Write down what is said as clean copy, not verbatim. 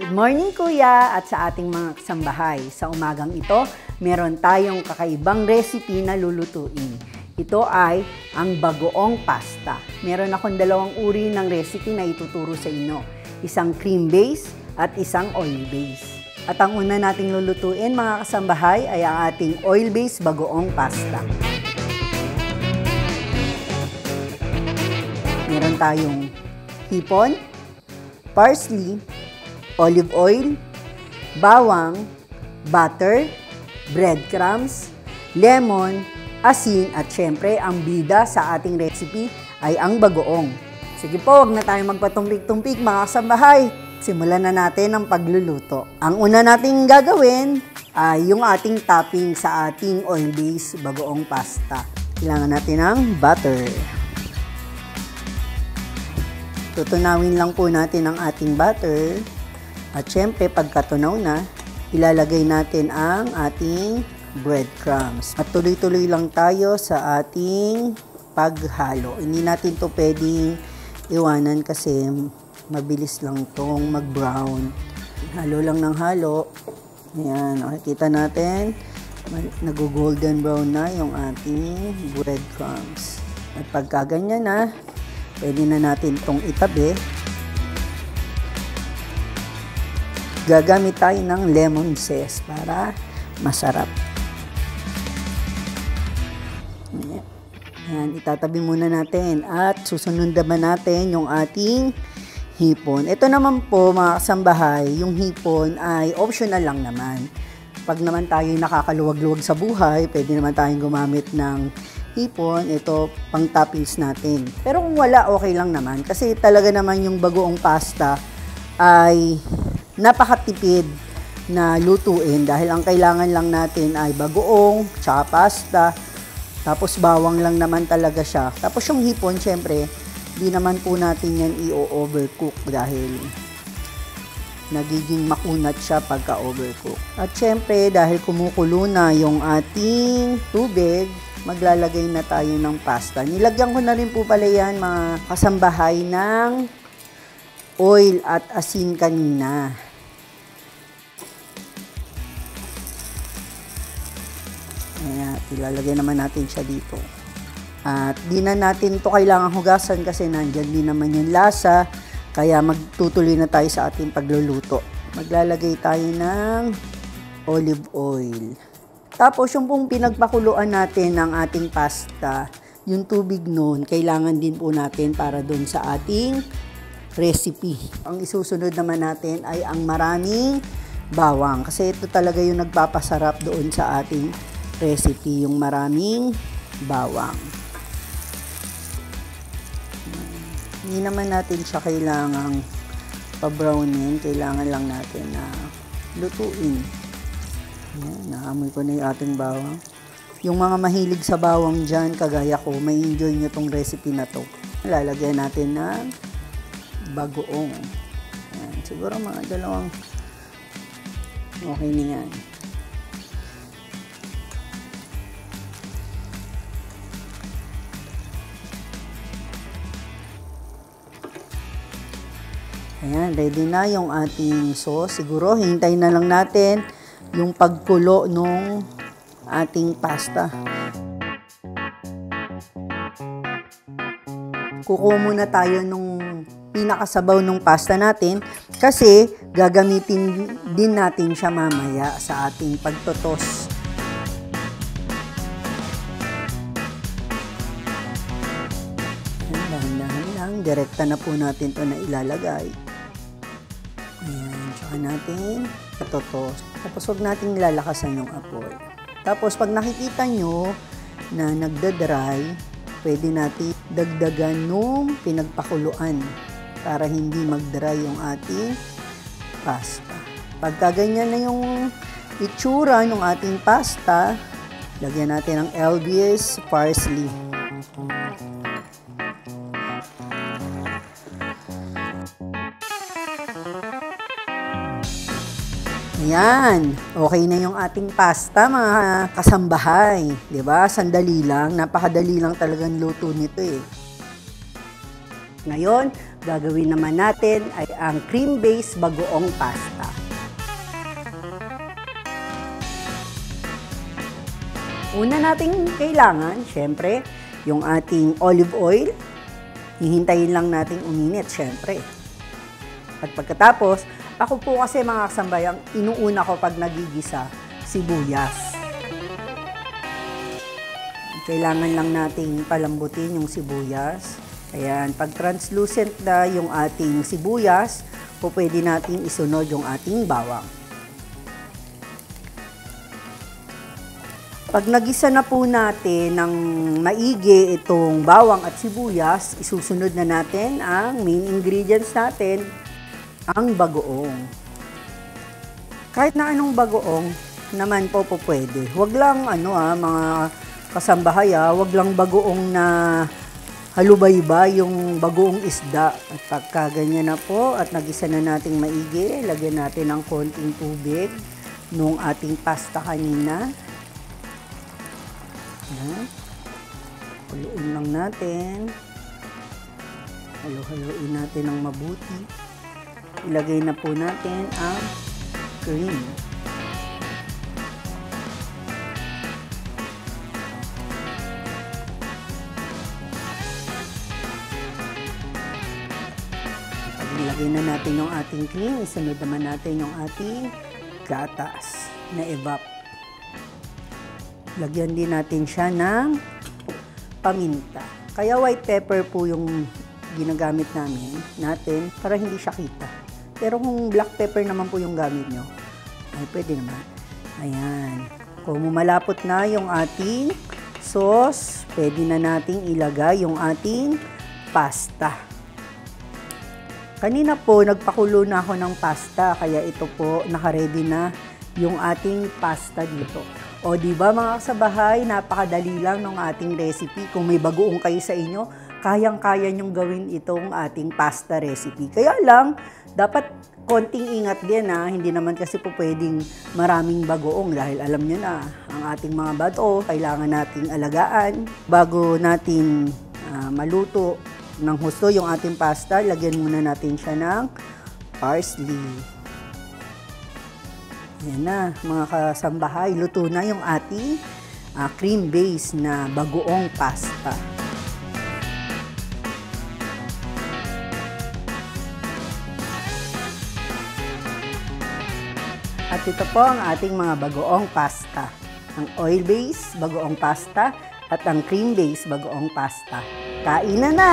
Good morning Kuya at sa ating mga kasambahay. Sa umagang ito, meron tayong kakaibang recipe na lulutuin. Ito ay ang bagoong pasta. Meron akong dalawang uri ng recipe na ituturo sa inyo. Isang cream base at isang oil base. At ang una nating lulutuin mga kasambahay ay ang ating oil base bagoong pasta. Meron tayong hipon, parsley, olive oil, bawang, butter, breadcrumbs, lemon, asin at syempre ang bida sa ating recipe ay ang bagoong. Sige po, huwag na tayong magpatumpik-tumpik mga kasambahay. Simulan na natin ang pagluluto. Ang una nating gagawin ay yung ating topping sa ating oil base bagoong pasta. Kailangan natin ng butter. Tutunawin lang po natin ang ating butter. At syempre, pagkatunaw na, ilalagay natin ang ating breadcrumbs. At tuloy-tuloy lang tayo sa ating paghalo. Hindi natin to pwedeng iwanan kasi mabilis lang tong mag-brown. Halo lang ng halo. Ayan, makikita natin, nag-golden brown na yung ating breadcrumbs. At pagka ganyan na, pwede na natin tong itabi. Gagamit tayo ng lemon zest para masarap. Ayan, itatabi muna natin at susunod naman natin yung ating hipon. Ito naman po mga kasambahay, yung hipon ay optional lang naman. Pag naman tayo nakakaluwag-luwag sa buhay, pwede naman tayong gumamit ng hipon. Ito pang toppings natin. Pero kung wala, okay lang naman. Kasi talaga naman yung bagoong pasta ay napakatipid na lutuin dahil ang kailangan lang natin ay bagoong, tsaka pasta, tapos bawang lang naman talaga siya. Tapos yung hipon, syempre, di naman po natin yan i-overcook dahil nagiging makunat siya pagka overcook. At syempre, dahil kumukulo na yung ating tubig, maglalagay na tayo ng pasta. Nilagyan ko na rin po pala yan mga kasambahay ng oil at asin kanina. Ayan, ilalagay naman natin siya dito. At di na natin to kailangan hugasan kasi nandyan din naman yung lasa. Kaya magtutuloy na tayo sa ating pagluluto. Maglalagay tayo ng olive oil. Tapos yung pong pinagpakuluan natin ng ating pasta, yung tubig nun, kailangan din po natin para dun sa ating recipe. Ang isusunod naman natin ay ang maraming bawang. Kasi ito talaga yung nagpapasarap doon sa ating recipe, yung maraming bawang. Hindi naman natin siya kailangang pa-brownin. Kailangan lang natin na lutuin. Ayan, naamoy ko na yung ating bawang. Yung mga mahilig sa bawang dyan, kagaya ko, may enjoy nyo tong recipe na to. Lalagyan natin ng bagoong. Ayan, siguro mga dalawang okay na yan. Ayan, ready na yung ating sauce. Siguro, hintayin na lang natin yung pagkulo nung ating pasta. Kukuha muna tayo nung pinakasabaw nung pasta natin kasi gagamitin din natin siya mamaya sa ating pagtotos. Dahan-dahan lang, direkta na po natin ito na ilalagay. Ayan, tsaka natin itotos. Tapos huwag natin lalakasan yung apoy. Tapos pag nakikita nyo na nagda-dry, pwede natin dagdagan nung pinagpakuluan para hindi mag-dry yung ating pasta. Pagka ganyan na yung itsura ng ating pasta, lagyan natin ng LBS parsley. Ayan, okay na yung ating pasta mga kasambahay. Diba? Sandali lang, napakadali lang talagang luto nito eh. Ngayon, gagawin naman natin ay ang cream-based bagoong pasta. Una nating kailangan, syempre, yung ating olive oil. Hihintayin lang natin uminit, syempre. At pagkatapos, ako po kasi mga kasambayang, inuuna ko pag nagigisa, sibuyas. Kailangan lang nating palambutin yung sibuyas. Ayan, pag translucent na yung ating sibuyas, po pwede natin isunod yung ating bawang. Pag nagisa na po natin ng maigi itong bawang at sibuyas, isusunod na natin ang main ingredients natin, ang bagoong. Kahit na anong bagoong naman po pwede. Huwag lang mga kasambahay, wag lang bagoong na halubay-bay yung bagoong isda. At pagka ganyan na po at nagisa na nating maigi, lagyan natin ng konting tubig nung ating pasta kanina. Haluin lang natin. Halo-haloin natin ng mabuti. Ilagay na po natin ang cream. Ilagay na natin yung ating cream, isunod naman natin yung ating gatas na evap. Lagyan din natin siya ng paminta. Kaya white pepper po yung ginagamit natin para hindi siya kita. Pero kung black pepper naman po yung gamit nyo, ay pwede naman. Ayan. Kung malapot na yung ating sauce, pwede na nating ilagay yung ating pasta. Kanina po, nagpakulo na ako ng pasta, kaya ito po, nakaready na yung ating pasta dito. O diba mga kasabahay, napakadali lang ng ating recipe. Kung may bagoong kayo sa inyo, kayang-kaya nyong gawin itong ating pasta recipe. Kaya lang, dapat konting ingat din hindi naman kasi po pwedeng maraming bagoong dahil alam nyo na, ang ating mga bato, kailangan nating alagaan. Bago natin maluto ng husto yung ating pasta, lagyan muna natin siya ng parsley. Yan na, mga kasambahay, luto na yung ating cream base na bagoong pasta. At ito po ang ating mga bagoong pasta. Ang oil base, bagoong pasta, at ang cream base, bagoong pasta. Kain na na!